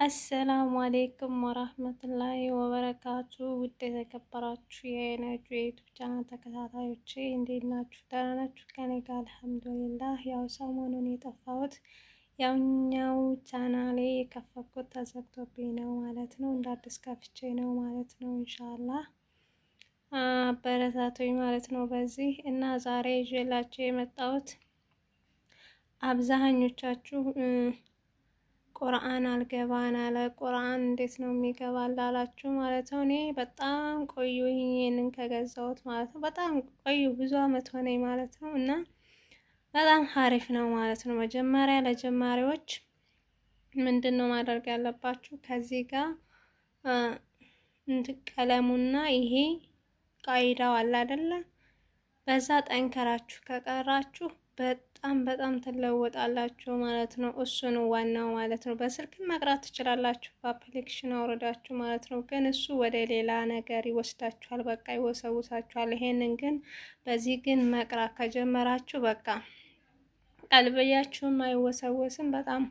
አሰላሙ አሌይኩም ወራህመቱላሂ ወበረካቱ። ውድ የተከበራችሁ የነጁ የዩቱብ ቻናል ተከታታዮቼ እንዴት ናችሁ? ደህና ናችሁ? ከኔ ጋር አልሐምዱሊላህ። ያው ሰሞኑን የጠፋሁት ያውኛው ቻናሌ የከፈትኩት ተዘግቶብኝ ነው ማለት ነው። እንደ አዲስ ከፍቼ ነው ማለት ነው። ኢንሻአላህ አበረታቶኝ ማለት ነው በዚህ እና ዛሬ ይዤላችሁ የመጣሁት አብዛኞቻችሁ ቁርአን አልገባን አለ። ቁርአን እንዴት ነው የሚገባ ላላችሁ ማለት ነው። እኔ በጣም ቆዩ ይሄንን ከገዛሁት ማለት ነው። በጣም ቆዩ ብዙ አመት ሆነኝ ማለት ነው። እና በጣም ሀሪፍ ነው ማለት ነው። መጀመሪያ ለጀማሪዎች ምንድን ነው ማድረግ ያለባችሁ? ከዚህ ጋር ቀለሙና ይሄ ቃይዳው አለ አይደለ? በዛ ጠንከራችሁ ከቀራችሁ በጣም ትለወጣላችሁ ማለት ነው። እሱ ነው ዋናው ማለት ነው። በስልክ መቅራት ትችላላችሁ በአፕሊኬሽን አውርዳችሁ ማለት ነው። ግን እሱ ወደ ሌላ ነገር ይወስዳችኋል፣ በቃ ይወሰውሳችኋል። ይሄንን ግን በዚህ ግን መቅራት ከጀመራችሁ በቃ ቀልብያችሁም አይወሰወስም። በጣም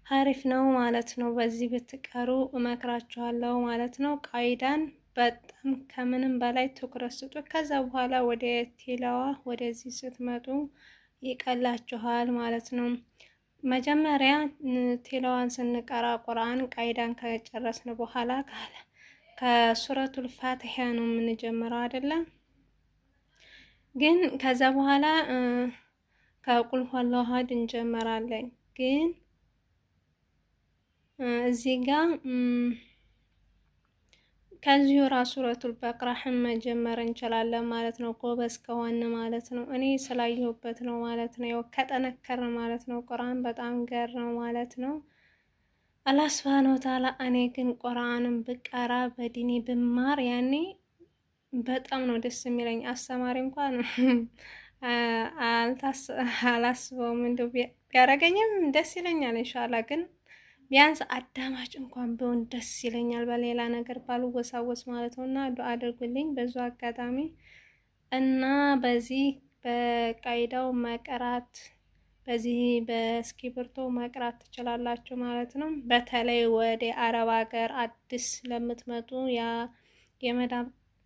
ሀሪፍ ነው ማለት ነው። በዚህ ብትቀሩ እመክራችኋለሁ ማለት ነው። ቃይዳን በጣም ከምንም በላይ ትኩረት ስጡ። ከዛ በኋላ ወደ ቴላዋ ወደዚህ ስትመጡ ይቀላችኋል ማለት ነው። መጀመሪያ ቴላዋን ስንቀራ ቁርአን ቃይዳን ከጨረስን በኋላ ከሱረቱል ፋቲሃ ነው የምንጀምረው አይደለም። ግን ከዛ በኋላ ከቁል ሁወላሁ አሐድ እንጀምራለን። ግን እዚህ ጋር ከዚሁ ራሱ ሱረቱል በቅራህን መጀመር እንችላለን ማለት ነው። ጎበዝ ከሆነ ማለት ነው። እኔ ስላየሁበት ነው ማለት ነው። ያው ከጠነከረ ማለት ነው። ቁርአን በጣም ገር ነው ማለት ነው። አላህ ሱብሃነሁ ወተዓላ እኔ ግን ቁርአንን ብቀራ በዲኔ ብማር ያኔ በጣም ነው ደስ የሚለኝ። አስተማሪ እንኳን አላስበውም እንደው ቢያረገኝም ደስ ይለኛል ኢንሻአላህ። ግን ቢያንስ አዳማጭ እንኳን ቢሆን ደስ ይለኛል፣ በሌላ ነገር ባልወሳወስ ማለት ነው። እና ዱአ አድርጉልኝ በዙ አጋጣሚ እና በዚህ በቃይዳው መቅራት በዚህ በእስክሪብቶ መቅራት ትችላላችሁ ማለት ነው። በተለይ ወደ አረብ ሀገር አዲስ ለምትመጡ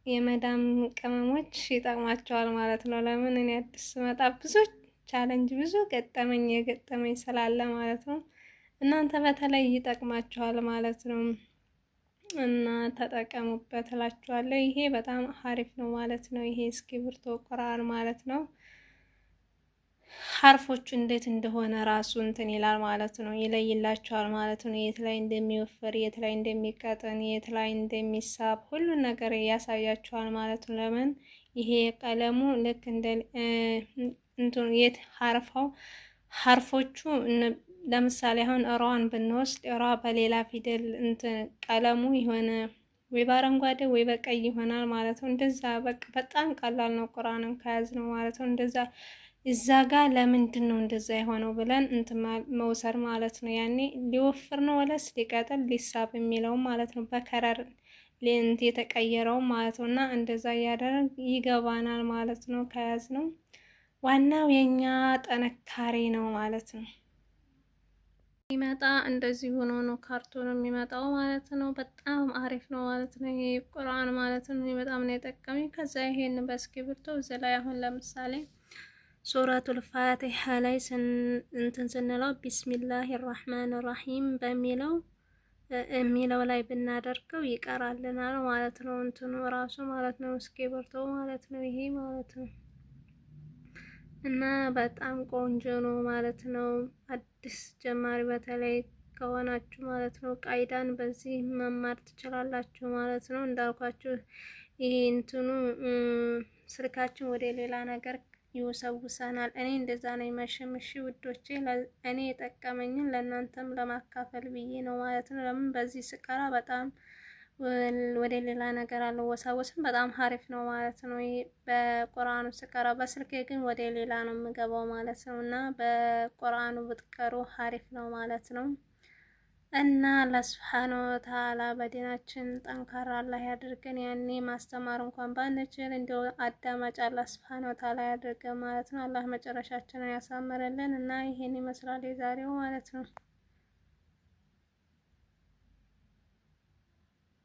የመዳም ቅመሞች ይጠቅማቸዋል ማለት ነው። ለምን እኔ አዲስ ስመጣ ብዙ ቻሌንጅ ብዙ የገጠመኝ ስላለ ማለት ነው። እናንተ በተለይ ይጠቅማችኋል ማለት ነው እና ተጠቀሙበት እላችኋለሁ። ይሄ በጣም ሀሪፍ ነው ማለት ነው። ይሄ እስክሪብቶ ቁርአን ማለት ነው። ሀርፎቹ እንዴት እንደሆነ ራሱ እንትን ይላል ማለት ነው። ይለይላችኋል ማለት ነው። የት ላይ እንደሚወፍር፣ የት ላይ እንደሚቀጥን፣ የት ላይ እንደሚሳብ ሁሉን ነገር ያሳያችኋል ማለት ነው። ለምን ይሄ ቀለሙ ልክ እንደ እንትን የት ሀርፎቹ ለምሳሌ አሁን ሯን ብንወስድ ሯ በሌላ ፊደል እንትን ቀለሙ የሆነ ወይ በአረንጓዴ ወይ በቀይ ይሆናል ማለት ነው። እንደዛ በቃ በጣም ቀላል ነው ቁርአንን ከያዝ ነው ማለት ነው። እንደዛ እዛ ጋር ለምንድን ነው እንደዛ የሆነው ብለን እንትን መውሰድ ማለት ነው። ያኔ ሊወፍር ነው ወለስ ሊቀጥል ሊሳብ የሚለው ማለት ነው። በከረር ሌንት የተቀየረው ማለት ነው። እና እንደዛ እያደረግ ይገባናል ማለት ነው ከያዝ ነው። ዋናው የኛ ጥንካሬ ነው ማለት ነው። ይመጣ እንደዚህ ሆኖ ነው ካርቶን የሚመጣው ማለት ነው። በጣም አሪፍ ነው ማለት ነው ይሄ ቁርአን ማለት ነው። በጣም ነው የጠቀመኝ። ከዛ ይሄን በእስክሪብቶ እዚህ ላይ አሁን ለምሳሌ ሱረቱል ፋቲሃ ላይ እንትን ስንለው ቢስሚላሂ ራህማን ራሂም የሚለው ላይ ብናደርገው ይቀራልናል ማለት ነው። እንትኑ ራሱ ማለት ነው እስክሪብቶ ማለት ነው ይሄ ማለት ነው። እና በጣም ቆንጆ ነው ማለት ነው። አዲስ ጀማሪ በተለይ ከሆናችሁ ማለት ነው ቃይዳን በዚህ መማር ትችላላችሁ ማለት ነው። እንዳልኳችሁ ይሄ እንትኑ ስልካችን ወደ ሌላ ነገር ይወሰውሰናል። እኔ እንደዛ ነው መሸምሽ ውዶቼ። እኔ የጠቀመኝን ለእናንተም ለማካፈል ብዬ ነው ማለት ነው። ለምን በዚህ ስቀራ በጣም ወደ ሌላ ነገር አልወሳወስም። በጣም ሀሪፍ ነው ማለት ነው። በቁርአኑ ስቀራ በስልኬ ግን ወደ ሌላ ነው የምገባው ማለት ነው። እና በቁርአኑ ብትቀሩ ሀሪፍ ነው ማለት ነው። እና አላህ ሱብሓነሁ ወተዓላ በዲናችን ጠንካራ አላህ ያድርገን። ያኔ ማስተማር እንኳን ባንችል እንደው አዳማጭ አላህ ሱብሓነሁ ወተዓላ ያድርገን ማለት ነው። አላህ መጨረሻችንን ያሳምርልን። እና ይሄን ይመስላል የዛሬው ማለት ነው።